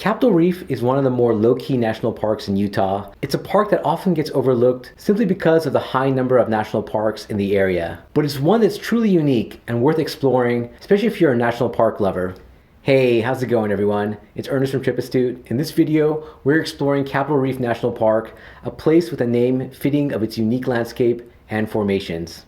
Capitol Reef is one of the more low-key national parks in Utah. It's a park that often gets overlooked simply because of the high number of national parks in the area. But it's one that's truly unique and worth exploring, especially if you're a national park lover. Hey, how's it going everyone? It's Ernest from Trip Astute. In this video, we're exploring Capitol Reef National Park, a place with a name fitting of its unique landscape and formations.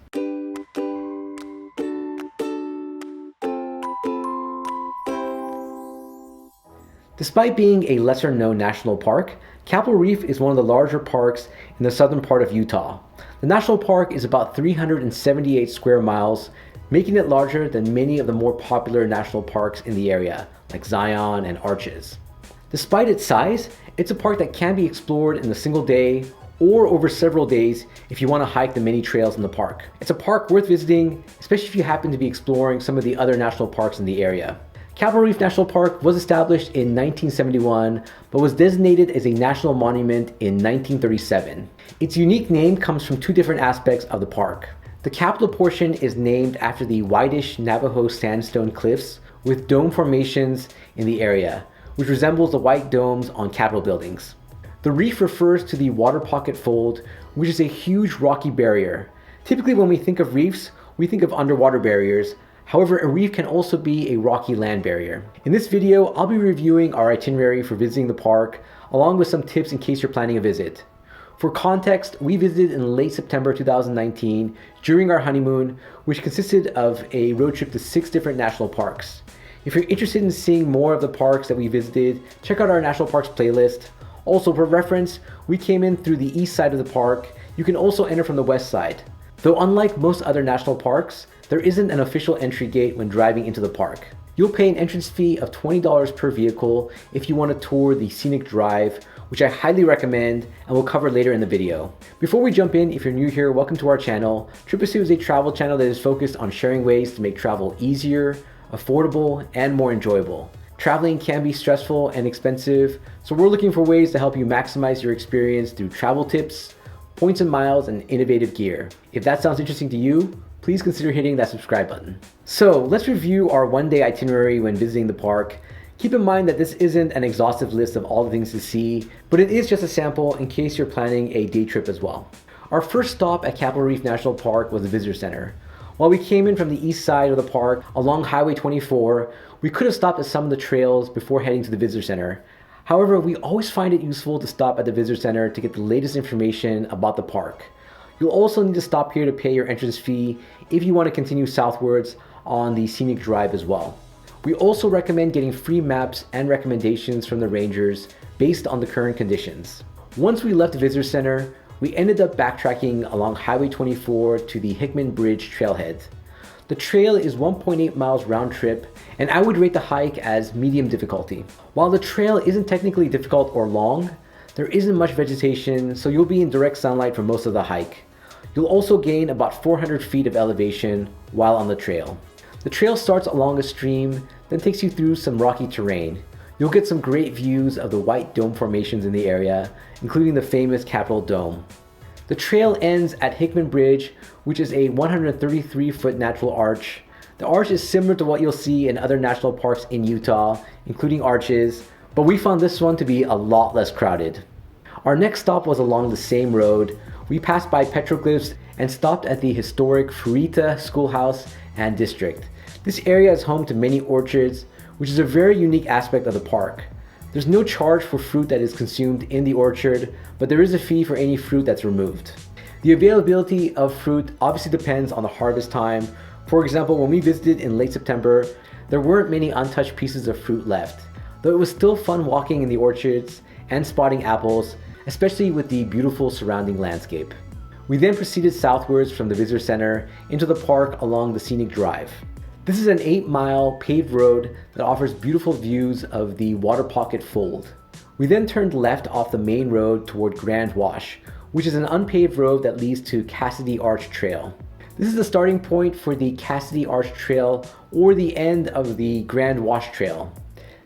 Despite being a lesser-known national park, Capitol Reef is one of the larger parks in the southern part of Utah. The national park is about 378 square miles, making it larger than many of the more popular national parks in the area, like Zion and Arches. Despite its size, it's a park that can be explored in a single day or over several days if you want to hike the many trails in the park. It's a park worth visiting, especially if you happen to be exploring some of the other national parks in the area. Capitol Reef National Park was established in 1971, but was designated as a national monument in 1937. Its unique name comes from two different aspects of the park. The capital portion is named after the whitish Navajo sandstone cliffs with dome formations in the area, which resembles the white domes on Capitol buildings. The reef refers to the water pocket fold, which is a huge rocky barrier. Typically when we think of reefs, we think of underwater barriers. However, a reef can also be a rocky land barrier. In this video, I'll be reviewing our itinerary for visiting the park, along with some tips in case you're planning a visit. For context, we visited in late September 2019 during our honeymoon, which consisted of a road trip to 6 different national parks. If you're interested in seeing more of the parks that we visited, check out our national parks playlist. Also, for reference, we came in through the east side of the park. You can also enter from the west side. Though unlike most other national parks, there isn't an official entry gate when driving into the park. You'll pay an entrance fee of $20 per vehicle if you want to tour the Scenic Drive, which I highly recommend and will cover later in the video. Before we jump in, if you're new here, welcome to our channel. Trip Astute is a travel channel that is focused on sharing ways to make travel easier, affordable, and more enjoyable. Traveling can be stressful and expensive, so we're looking for ways to help you maximize your experience through travel tips, points and miles, and innovative gear. If that sounds interesting to you, please consider hitting that subscribe button. So let's review our one-day itinerary when visiting the park. Keep in mind that this isn't an exhaustive list of all the things to see, but it is just a sample in case you're planning a day trip as well. Our first stop at Capitol Reef National Park was the Visitor Center. While we came in from the east side of the park along Highway 24, we could have stopped at some of the trails before heading to the Visitor Center. However, we always find it useful to stop at the Visitor Center to get the latest information about the park. You'll also need to stop here to pay your entrance fee if you want to continue southwards on the Scenic Drive as well. We also recommend getting free maps and recommendations from the rangers based on the current conditions. Once we left the Visitor Center, we ended up backtracking along Highway 24 to the Hickman Bridge trailhead. The trail is 1.8 miles round trip, and I would rate the hike as medium difficulty. While the trail isn't technically difficult or long, there isn't much vegetation, so you'll be in direct sunlight for most of the hike. You'll also gain about 400 feet of elevation while on the trail. The trail starts along a stream, then takes you through some rocky terrain. You'll get some great views of the white dome formations in the area, including the famous Capitol Dome. The trail ends at Hickman Bridge, which is a 133-foot natural arch. The arch is similar to what you'll see in other national parks in Utah, including Arches, but we found this one to be a lot less crowded. Our next stop was along the same road. We passed by petroglyphs and stopped at the historic Fritsche Schoolhouse and district. This area is home to many orchards, which is a very unique aspect of the park. There's no charge for fruit that is consumed in the orchard, but there is a fee for any fruit that's removed. The availability of fruit obviously depends on the harvest time. For example, when we visited in late September, there weren't many untouched pieces of fruit left, though it was still fun walking in the orchards and spotting apples, especially with the beautiful surrounding landscape. We then proceeded southwards from the Visitor Center into the park along the Scenic Drive. This is an 8-mile paved road that offers beautiful views of the water pocket fold. We then turned left off the main road toward Grande, which is an unpaved road that leads to Cassidy Arch Trail. This is the starting point for the Cassidy Arch Trail or the end of the Grande Wash Trail.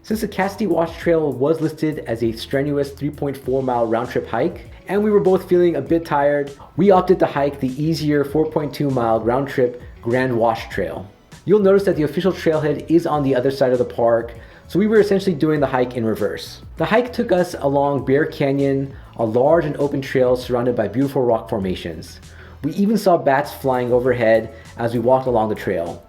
Since the Cassidy Wash Trail was listed as a strenuous 3.4-mile round-trip hike, and we were both feeling a bit tired, we opted to hike the easier 4.2-mile round-trip Grande Wash Trail. You'll notice that the official trailhead is on the other side of the park, so we were essentially doing the hike in reverse. The hike took us along Bear Canyon, a large and open trail surrounded by beautiful rock formations. We even saw bats flying overhead as we walked along the trail.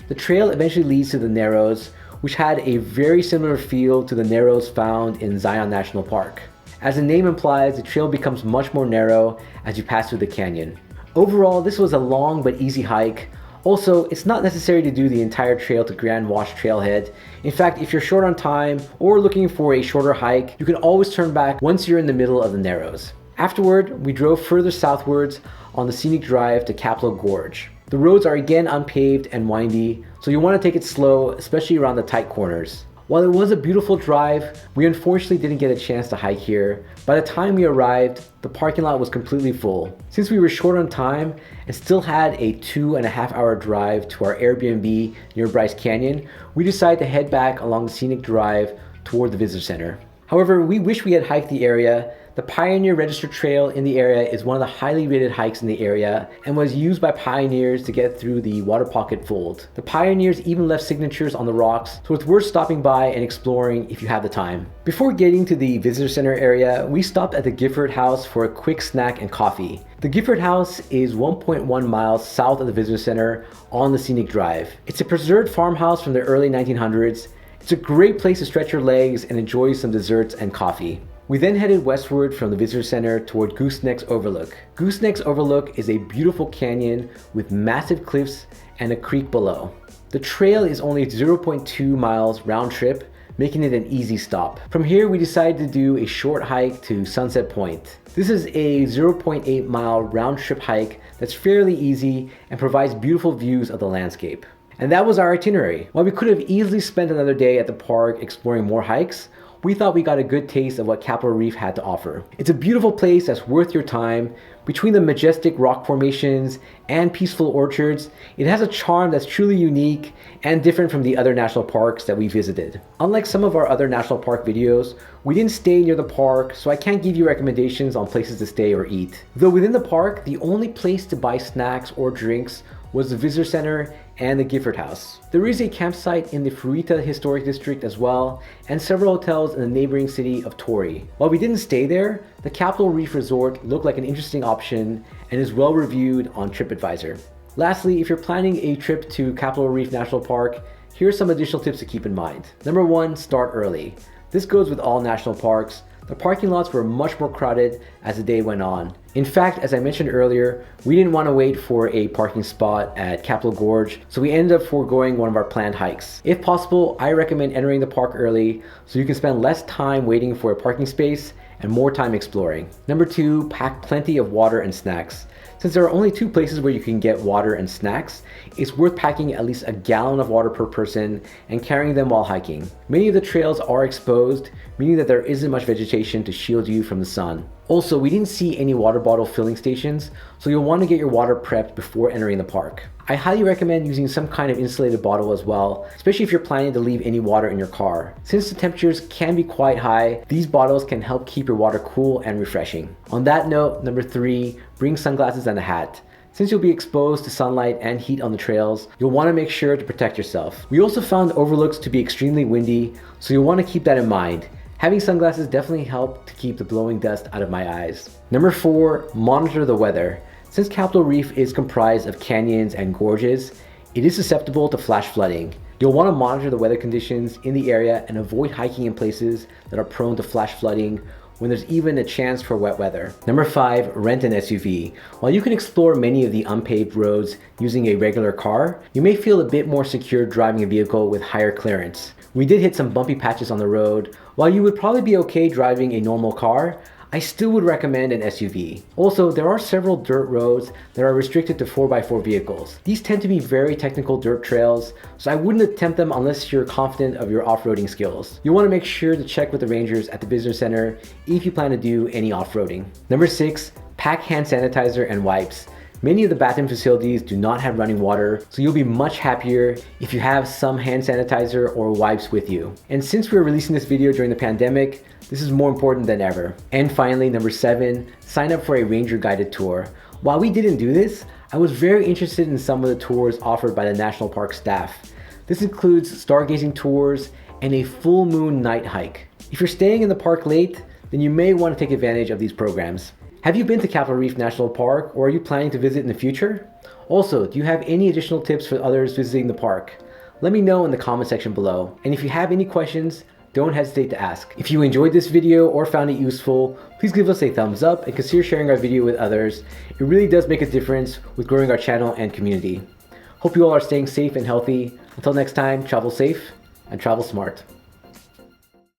The trail eventually leads to the Narrows, which had a very similar feel to the Narrows found in Zion National Park. As the name implies, the trail becomes much more narrow as you pass through the canyon. Overall, this was a long but easy hike. Also, it's not necessary to do the entire trail to Grand Wash Trailhead. In fact, if you're short on time or looking for a shorter hike, you can always turn back once you're in the middle of the Narrows. Afterward, we drove further southwards on the scenic drive to Capitol Gorge. The roads are again unpaved and windy, so you want to take it slow, especially around the tight corners. While it was a beautiful drive, we unfortunately didn't get a chance to hike here. By the time we arrived, the parking lot was completely full. Since we were short on time and still had a 2.5-hour drive to our Airbnb near Bryce Canyon, we decided to head back along the scenic drive toward the visitor center. However, we wish we had hiked the area. The Pioneer Register Trail in the area is one of the highly rated hikes in the area and was used by pioneers to get through the water pocket fold. The pioneers even left signatures on the rocks, so it's worth stopping by and exploring if you have the time. Before getting to the visitor center area, we stopped at the Gifford house for a quick snack and coffee. The Gifford house is 1.1 miles south of the visitor center on the scenic drive. It's a preserved farmhouse from the early 1900s. It's a great place to stretch your legs and enjoy some desserts and coffee. We then headed westward from the visitor center toward Gooseneck's Overlook. Gooseneck's Overlook is a beautiful canyon with massive cliffs and a creek below. The trail is only 0.2 miles round trip, making it an easy stop. From here, we decided to do a short hike to Sunset Point. This is a 0.8 mile round trip hike that's fairly easy and provides beautiful views of the landscape. And that was our itinerary. While we could have easily spent another day at the park exploring more hikes, we thought we got a good taste of what Capitol Reef had to offer. It's a beautiful place that's worth your time. Between the majestic rock formations and peaceful orchards, it has a charm that's truly unique and different from the other national parks that we visited. Unlike some of our other national park videos, we didn't stay near the park, so I can't give you recommendations on places to stay or eat. Though within the park, the only place to buy snacks or drinks was the visitor center and the Gifford house. There is a campsite in the Fritsche Historic District as well, and several hotels in the neighboring city of Torrey. While we didn't stay there, the Capitol Reef Resort looked like an interesting option and is well reviewed on TripAdvisor. Lastly, if you're planning a trip to Capitol Reef National Park, here are some additional tips to keep in mind. Number 1, start early. This goes with all national parks. The parking lots were much more crowded as the day went on. In fact, as I mentioned earlier, we didn't want to wait for a parking spot at Capitol Gorge, so we ended up foregoing one of our planned hikes. If possible, I recommend entering the park early so you can spend less time waiting for a parking space and more time exploring. Number 2, pack plenty of water and snacks. Since there are only 2 places where you can get water and snacks, it's worth packing at least a gallon of water per person and carrying them while hiking. Many of the trails are exposed, meaning that there isn't much vegetation to shield you from the sun. Also, we didn't see any water bottle filling stations, so you'll want to get your water prepped before entering the park. I highly recommend using some kind of insulated bottle as well, especially if you're planning to leave any water in your car. Since the temperatures can be quite high, these bottles can help keep your water cool and refreshing. On that note, number 3, bring sunglasses and a hat. Since you'll be exposed to sunlight and heat on the trails, you'll want to make sure to protect yourself. We also found overlooks to be extremely windy, so you'll want to keep that in mind. Having sunglasses definitely helped to keep the blowing dust out of my eyes. Number 4, monitor the weather. Since Capitol Reef is comprised of canyons and gorges, it is susceptible to flash flooding. You'll want to monitor the weather conditions in the area and avoid hiking in places that are prone to flash flooding when there's even a chance for wet weather. Number 5, rent an SUV. While you can explore many of the unpaved roads using a regular car, you may feel a bit more secure driving a vehicle with higher clearance. We did hit some bumpy patches on the road. While you would probably be okay driving a normal car, I still would recommend an SUV. Also, there are several dirt roads that are restricted to 4x4 vehicles. These tend to be very technical dirt trails, so I wouldn't attempt them unless you're confident of your off-roading skills. You want to make sure to check with the rangers at the visitor center if you plan to do any off-roading. Number 6, pack hand sanitizer and wipes. Many of the bathroom facilities do not have running water, so you'll be much happier if you have some hand sanitizer or wipes with you. And since we're releasing this video during the pandemic, this is more important than ever. And finally, number 7, sign up for a ranger guided tour. While we didn't do this, I was very interested in some of the tours offered by the National Park staff. This includes stargazing tours and a full moon night hike. If you're staying in the park late, then you may want to take advantage of these programs. Have you been to Capitol Reef National Park, or are you planning to visit in the future? Also, do you have any additional tips for others visiting the park? Let me know in the comment section below. And if you have any questions, don't hesitate to ask. If you enjoyed this video or found it useful, please give us a thumbs up and consider sharing our video with others. It really does make a difference with growing our channel and community. Hope you all are staying safe and healthy. Until next time, travel safe and travel smart.